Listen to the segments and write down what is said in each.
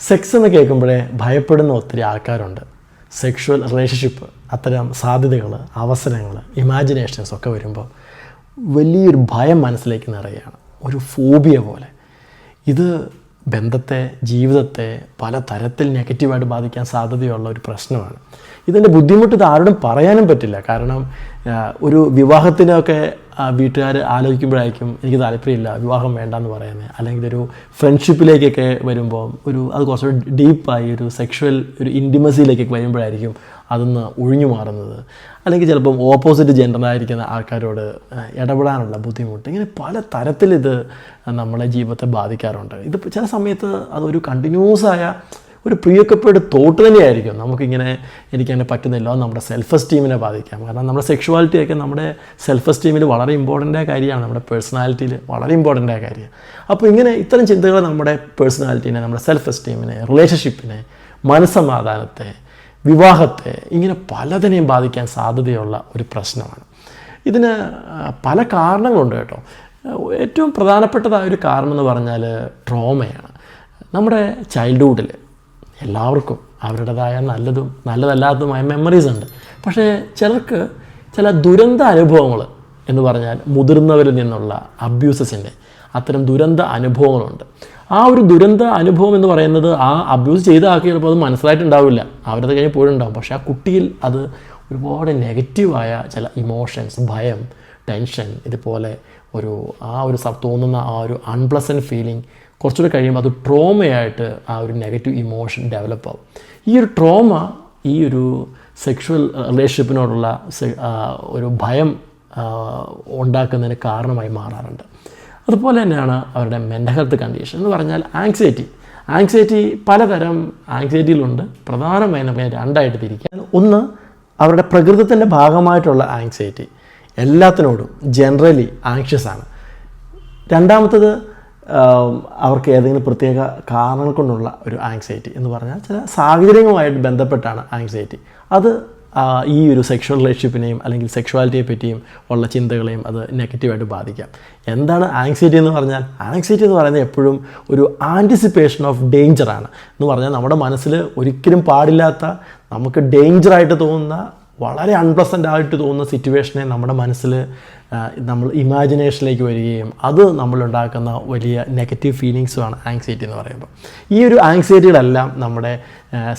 Sex എന്ന് കേൾക്കുമ്പോഴേ ഭയപ്പെടുന്ന ഒത്തിരി ആൾക്കാരുണ്ട്. സെക്ഷുവൽ റിലേഷൻഷിപ്പ്, അത്തരം സാധ്യതകൾ, അവസരങ്ങൾ, ഇമാജിനേഷൻസ് ഒക്കെ വരുമ്പോൾ വലിയൊരു ഭയം മനസ്സിലേക്ക് നിറയുകയാണ്, ഒരു ഫോബിയ പോലെ. ഇത് ബന്ധത്തെ, ജീവിതത്തെ പല തരത്തിൽ നെഗറ്റീവായിട്ട് ബാധിക്കാൻ സാധ്യതയുള്ള ഒരു പ്രശ്നമാണ്. ഇതിൻ്റെ ബുദ്ധിമുട്ട് ഇത് ആരോടും പറയാനും പറ്റില്ല. കാരണം ഒരു വിവാഹത്തിനൊക്കെ വീട്ടുകാർ ആലോചിക്കുമ്പോഴായിരിക്കും എനിക്ക് താല്പര്യമില്ല, വിവാഹം വേണ്ടെന്ന് പറയുന്നത്. അല്ലെങ്കിൽ ഒരു ഫ്രണ്ട്ഷിപ്പിലേക്കൊക്കെ വരുമ്പോൾ അത് കുറച്ചുകൂടി ഡീപ്പായി ഒരു സെക്ഷുവൽ ഒരു ഇൻറ്റിമസിയിലേക്കൊക്കെ വരുമ്പോഴായിരിക്കും അതൊന്ന് ഒഴിഞ്ഞു മാറുന്നത്. അല്ലെങ്കിൽ ചിലപ്പം ഓപ്പോസിറ്റ് ജെൻഡറായിരിക്കുന്ന ആൾക്കാരോട് ഇടപെടാനുള്ള ബുദ്ധിമുട്ട്. ഇങ്ങനെ പല തരത്തിൽ ഇത് നമ്മളെ ജീവിതത്തെ ബാധിക്കാറുണ്ട്. ഇത് ചില സമയത്ത് അതൊരു കണ്ടിന്യൂസായ ഒരു പ്രീഒക്കുപ്പൈഡ് തോട്ട് തന്നെയായിരിക്കും. നമുക്കിങ്ങനെ എനിക്കങ്ങനെ പറ്റുന്നില്ല, നമ്മുടെ സെൽഫ് എസ്റ്റീമിനെ ബാധിക്കാം. കാരണം നമ്മുടെ സെക്ഷുവാലിറ്റിയൊക്കെ നമ്മുടെ സെൽഫ് എസ്റ്റീമിൽ വളരെ ഇമ്പോർട്ടൻ്റായ കാര്യമാണ്, നമ്മുടെ പേഴ്സണാലിറ്റിയിൽ വളരെ ഇമ്പോർട്ടൻ്റായ കാര്യമാണ്. അപ്പോൾ ഇങ്ങനെ ഇത്തരം ചിന്തകൾ നമ്മുടെ പേഴ്സണാലിറ്റീനെ, നമ്മുടെ സെൽഫ് എസ്റ്റീമിനെ, റിലേഷൻഷിപ്പിനെ, മനസ്സമാധാനത്തെ, വിവാഹത്തെ, ഇങ്ങനെ പലതിനെയും ബാധിക്കാൻ സാധ്യതയുള്ള ഒരു പ്രശ്നമാണ്. ഇതിന് പല കാരണങ്ങളുണ്ട് കേട്ടോ. ഏറ്റവും പ്രധാനപ്പെട്ടതായ ഒരു കാരണം എന്ന് പറഞ്ഞാൽ ട്രോമയാണ്. നമ്മുടെ ചൈൽഡ്ഹുഡിൽ എല്ലാവർക്കും അവരുടേതായ നല്ലതും നല്ലതല്ലാത്തതുമായ മെമ്മറീസ് ഉണ്ട്. പക്ഷേ ചിലർക്ക് ചില ദുരന്ത അനുഭവങ്ങൾ എന്ന് പറഞ്ഞാൽ മുതിർന്നവരിൽ നിന്നുള്ള അബ്യൂസസിൻ്റെ അത്തരം ദുരന്ത അനുഭവങ്ങളുണ്ട്. ആ ഒരു ദുരന്ത അനുഭവം എന്ന് പറയുന്നത് ആ അബ്യൂസ് ചെയ്ത ആൾക്ക് ചിലപ്പോൾ അത് മനസ്സിലായിട്ടുണ്ടാവില്ല, അവരത് കഴിഞ്ഞ് പോയിട്ടുണ്ടാവും. പക്ഷേ ആ കുട്ടിയിൽ അത് ഒരുപാട് നെഗറ്റീവായ ചില ഇമോഷൻസ്, ഭയം, ടെൻഷൻ, ഇതുപോലെ ഒരു തോന്നുന്ന ആ ഒരു അൺപ്ലസൻറ്റ് ഫീലിംഗ് കുറച്ചുകൂടി കഴിയുമ്പോൾ അത് ട്രോമയായിട്ട് ആ ഒരു നെഗറ്റീവ് ഇമോഷൻ ഡെവലപ്പ് ആവും. ഈ ഒരു ട്രോമ ഈ ഒരു സെക്ഷുവൽ റിലേഷൻഷിപ്പിനോടുള്ള ഒരു ഭയം ഉണ്ടാക്കുന്നതിന് കാരണമായി മാറാറുണ്ട്. അതുപോലെ തന്നെയാണ് അവരുടെ മെൻ്റൽ ഹെൽത്ത് കണ്ടീഷൻ എന്ന് പറഞ്ഞാൽ ആങ്സൈറ്റി പലതരം ആങ്സൈറ്റിയിലുണ്ട്. പ്രധാനമായും നമുക്ക് രണ്ടായിട്ട് തിരിക്കാം. ഒന്ന്, അവരുടെ പ്രകൃതത്തിൻ്റെ ഭാഗമായിട്ടുള്ള ആങ്സൈറ്റി, എല്ലാത്തിനോടും ജനറലി ആങ്ഷ്യസ് ആണ്. രണ്ടാമത്തത് അവർക്ക് ഏതെങ്കിലും പ്രത്യേക കാരണങ്ങൾ കൊണ്ടുള്ള ഒരു ആങ്സൈറ്റി എന്ന് പറഞ്ഞാൽ ചില സാഹചര്യങ്ങളുമായിട്ട് ബന്ധപ്പെട്ടാണ് ആങ്സൈറ്റി. അത് ഈ ഒരു സെക്ഷുവൽ റിലേഷൻഷിപ്പിനെയും അല്ലെങ്കിൽ സെക്ഷുവാലിറ്റിയെ പറ്റിയും ഉള്ള ചിന്തകളെയും അത് നെഗറ്റീവായിട്ട് ബാധിക്കാം. എന്താണ് ആങ്സൈറ്റി എന്ന് പറഞ്ഞാൽ? ആങ്സൈറ്റി എന്ന് പറയുന്നത് എപ്പോഴും ഒരു ആൻറ്റിസിപ്പേഷൻ ഓഫ് ഡേഞ്ചറാണ്. എന്ന് പറഞ്ഞാൽ നമ്മുടെ മനസ്സിൽ ഒരിക്കലും പാടില്ലാത്ത, നമുക്ക് ഡേഞ്ചറായിട്ട് തോന്നുന്ന, വളരെ അൺപ്ലസൻ്റ് ആയിട്ട് തോന്നുന്ന സിറ്റുവേഷനെ നമ്മുടെ മനസ്സിൽ നമ്മൾ ഇമാജിനേഷനിലേക്ക് വരികയും അത് നമ്മളുണ്ടാക്കുന്ന വലിയ നെഗറ്റീവ് ഫീലിങ്സുമാണ് ആങ്സൈറ്റി എന്ന് പറയുമ്പോൾ. ഈ ഒരു ആങ്സൈറ്റികളെല്ലാം നമ്മുടെ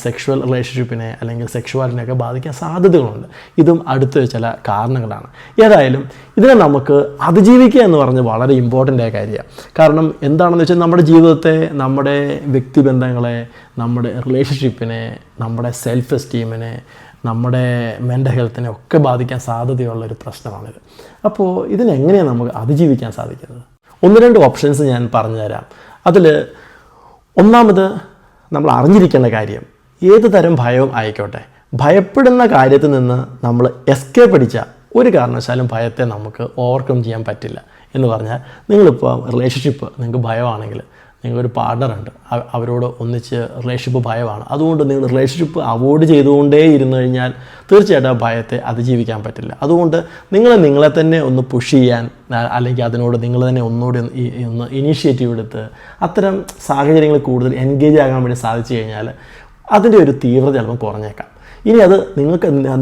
സെക്ഷുവൽ റിലേഷൻഷിപ്പിനെ അല്ലെങ്കിൽ സെക്ഷുവാലിറ്റിനെയൊക്കെ ബാധിക്കാൻ സാധ്യതകളുണ്ട്. ഇതും അടുത്ത ചില കാരണങ്ങളാണ്. ഏതായാലും ഇതിനെ നമുക്ക് അതിജീവിക്കുക എന്ന് പറഞ്ഞ് വളരെ ഇമ്പോർട്ടൻ്റ് ആയ കാര്യമാണ്. കാരണം എന്താണെന്ന് വെച്ചാൽ നമ്മുടെ ജീവിതത്തെ, നമ്മുടെ വ്യക്തിബന്ധങ്ങളെ, നമ്മുടെ റിലേഷൻഷിപ്പിനെ, നമ്മുടെ സെൽഫ് എസ്റ്റീമിനെ, നമ്മുടെ മെൻ്റൽ ഹെൽത്തിനെ ഒക്കെ ബാധിക്കാൻ സാധ്യതയുള്ളൊരു പ്രശ്നമാണിത്. അപ്പോൾ ഇതിനെങ്ങനെയാണ് നമുക്ക് അതിജീവിക്കാൻ സാധിക്കുന്നത്? 1-2 ഓപ്ഷൻസ് ഞാൻ പറഞ്ഞു തരാം. അതിൽ ഒന്നാമത് നമ്മൾ അറിഞ്ഞിരിക്കേണ്ട കാര്യം, ഏത് തരം ഭയവും ആയിക്കോട്ടെ, ഭയപ്പെടുന്ന കാര്യത്തിൽ നിന്ന് നമ്മൾ എസ്കേപ്പ് അടിച്ചാൽ ഒരു കാരണവശാലും ഭയത്തെ നമുക്ക് ഓവർകം ചെയ്യാൻ പറ്റില്ല. എന്ന് പറഞ്ഞാൽ നിങ്ങളിപ്പോൾ റിലേഷൻഷിപ്പ് നിങ്ങൾക്ക് ഭയമാണെങ്കിൽ, നിങ്ങളൊരു പാർട്ണറുണ്ട്, അവരോട് ഒന്നിച്ച് റിലേഷൻഷിപ്പ് ഭയമാണ്, അതുകൊണ്ട് നിങ്ങൾ റിലേഷൻഷിപ്പ് അവോയ്ഡ് ചെയ്തുകൊണ്ടേ ഇരുന്നു കഴിഞ്ഞാൽ തീർച്ചയായിട്ടും ആ ഭയത്തെ അതിജീവിക്കാൻ പറ്റില്ല. അതുകൊണ്ട് നിങ്ങളെ തന്നെ ഒന്ന് പുഷ് ചെയ്യാൻ, അല്ലെങ്കിൽ അതിനോട് നിങ്ങൾ തന്നെ ഒന്നുകൂടി ഒന്ന് ഇനീഷ്യേറ്റീവ് എടുത്ത് അത്തരം സാഹചര്യങ്ങൾ കൂടുതൽ എൻഗേജ് ആകാൻ വേണ്ടി സാധിച്ചു കഴിഞ്ഞാൽ അതിൻ്റെ ഒരു തീവ്രത ചിലപ്പോൾ കുറഞ്ഞേക്കാം. ഇനി അത്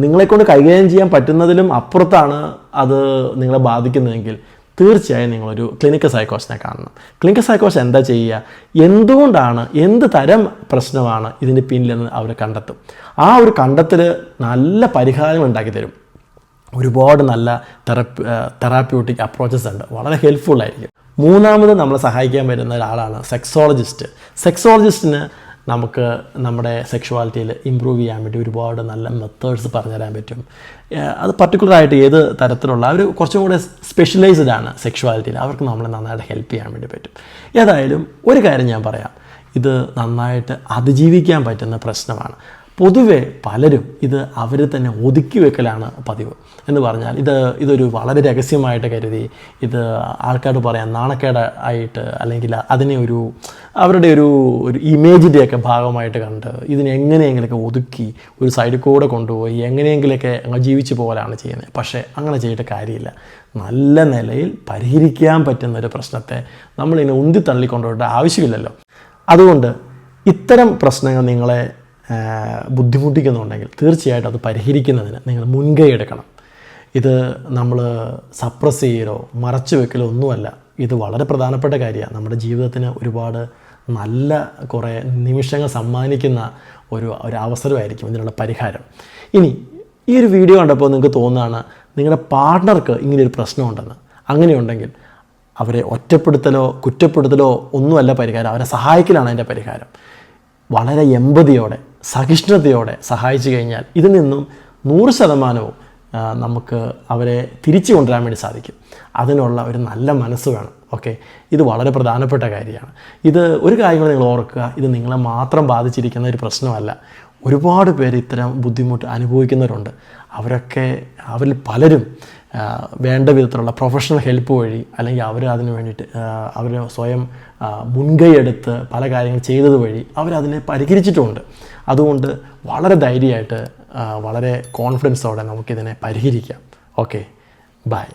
നിങ്ങളെക്കൊണ്ട് കൈകാര്യം ചെയ്യാൻ പറ്റുന്നതിലും അപ്പുറത്താണ് അത് നിങ്ങളെ ബാധിക്കുന്നതെങ്കിൽ തീർച്ചയായും നിങ്ങളൊരു ക്ലിനിക്കൽ സൈക്കോളജിസ്റ്റിനെ കാണണം. ക്ലിനിക്കൽ സൈക്കോളജിസ്റ്റ് എന്താ ചെയ്യുക, എന്തുകൊണ്ടാണ്, എന്ത് തരം പ്രശ്നമാണ് ഇതിൻ്റെ പിന്നിലെന്ന് അവർ കണ്ടെത്തും. ആ ഒരു കണ്ടെത്തൽ നല്ല പരിഹാരങ്ങൾ ഉണ്ടാക്കി തരും. ഒരുപാട് നല്ല തെറാപ്യൂട്ടിക് അപ്രോച്ചസ് ഉണ്ട്, വളരെ ഹെൽപ്ഫുള്ളായിരിക്കും. മൂന്നാമത് നമ്മളെ സഹായിക്കാൻ വരുന്ന ഒരാളാണ് സെക്സോളജിസ്റ്റിന് നമുക്ക് നമ്മുടെ സെക്ഷുവാലിറ്റിയിൽ ഇമ്പ്രൂവ് ചെയ്യാൻ വേണ്ടി ഒരുപാട് നല്ല മെത്തേഡ്സ് പറഞ്ഞുതരാൻ പറ്റും. അത് പർട്ടിക്കുലറായിട്ട് ഏത് തരത്തിലുള്ള അവർ കുറച്ചും കൂടെ സ്പെഷ്യലൈസ്ഡ് ആണ് സെക്ഷുവാലിറ്റിയിൽ, അവർക്ക് നമ്മളെ നന്നായിട്ട് ഹെൽപ്പ് ചെയ്യാൻ വേണ്ടി പറ്റും. ഏതായാലും ഒരു കാര്യം ഞാൻ പറയാം, ഇത് നന്നായിട്ട് അതിജീവിക്കാൻ പറ്റുന്ന പ്രശ്നമാണ്. പൊതുവെ പലരും ഇത് അവർ തന്നെ ഒതുക്കി വെക്കലാണ് പതിവ്. എന്ന് പറഞ്ഞാൽ ഇതൊരു വളരെ രഹസ്യമായിട്ട് കരുതി, ഇത് ആൾക്കാരോട് പറയാൻ നാണക്കേടായിട്ട്, അല്ലെങ്കിൽ അതിനെ അവരുടെ ഒരു ഇമേജിൻ്റെയൊക്കെ ഭാഗമായിട്ട് കണ്ട് ഇതിനെങ്ങനെയെങ്കിലൊക്കെ ഒതുക്കി ഒരു സൈഡിൽ കൂടെ കൊണ്ടുപോയി എങ്ങനെയെങ്കിലൊക്കെ ജീവിച്ചു പോകലാണ് ചെയ്യുന്നത്. പക്ഷേ അങ്ങനെ ചെയ്തിട്ട് കാര്യമില്ല. നല്ല നിലയിൽ പരിഹരിക്കാൻ പറ്റുന്നൊരു പ്രശ്നത്തെ നമ്മളിങ്ങനെ ഉന്തി തള്ളിക്കൊണ്ടുപോയിട്ട് ആവശ്യമില്ലല്ലോ. അതുകൊണ്ട് ഇത്തരം പ്രശ്നങ്ങൾ നിങ്ങളെ ബുദ്ധിമുട്ടിക്കുന്നുണ്ടെങ്കിൽ തീർച്ചയായിട്ടും അത് പരിഹരിക്കുന്നതിന് നിങ്ങൾ മുൻകൈ എടുക്കണം. ഇത് നമ്മൾ സപ്രസ് ചെയ്യലോ മറച്ചു വെക്കലോ ഒന്നുമല്ല. ഇത് വളരെ പ്രധാനപ്പെട്ട കാര്യമാണ്. നമ്മുടെ ജീവിതത്തിന് ഒരുപാട് നല്ല കുറേ നിമിഷങ്ങൾ സമ്മാനിക്കുന്ന ഒരു അവസരമായിരിക്കും ഇതിനുള്ള പരിഹാരം. ഇനി ഈ ഒരു വീഡിയോ കണ്ടപ്പോൾ നിങ്ങൾക്ക് തോന്നുകയാണ് നിങ്ങളുടെ പാർട്ട്ണർക്ക് ഇങ്ങനെയൊരു പ്രശ്നമുണ്ടെന്ന്. അങ്ങനെയുണ്ടെങ്കിൽ അവരെ ഒറ്റപ്പെടുത്തലോ കുറ്റപ്പെടുത്തലോ ഒന്നുമല്ല പരിഹാരം, അവരെ സഹായിക്കലാണ് അതിൻ്റെ പരിഹാരം. വളരെ എമ്പതിയോടെ സഹിഷ്ണുതയോടെ സഹായിച്ചു കഴിഞ്ഞാൽ ഇതിൽ നിന്നും 100% നമുക്ക് അവരെ തിരിച്ചു കൊണ്ടുവരാൻ വേണ്ടി സാധിക്കും. അതിനുള്ള ഒരു നല്ല മനസ്സ് വേണം. ഓക്കെ, ഇത് വളരെ പ്രധാനപ്പെട്ട കാര്യമാണ്. ഇത് ഒരു കാര്യം നിങ്ങൾ ഓർക്കുക, ഇത് നിങ്ങളെ മാത്രം ബാധിച്ചിരിക്കുന്ന ഒരു പ്രശ്നമല്ല. ഒരുപാട് പേര് ഇത്തരം ബുദ്ധിമുട്ട് അനുഭവിക്കുന്നവരുണ്ട്. അവരിൽ പലരും വേണ്ട വിധത്തിലുള്ള പ്രൊഫഷണൽ ഹെൽപ്പ് വഴി അല്ലെങ്കിൽ അവർ അതിന് വേണ്ടിയിട്ട് അവർ സ്വയം മുൻകൈ എടുത്ത് പല കാര്യങ്ങൾ ചെയ്തത് വഴി അവരതിനെ പരിഹരിച്ചിട്ടുമുണ്ട്. അതുകൊണ്ട് വളരെ ധൈര്യമായിട്ട് വളരെ കോൺഫിഡൻസോടെ നമുക്കിതിനെ പരിഹരിക്കാം. Okay, by.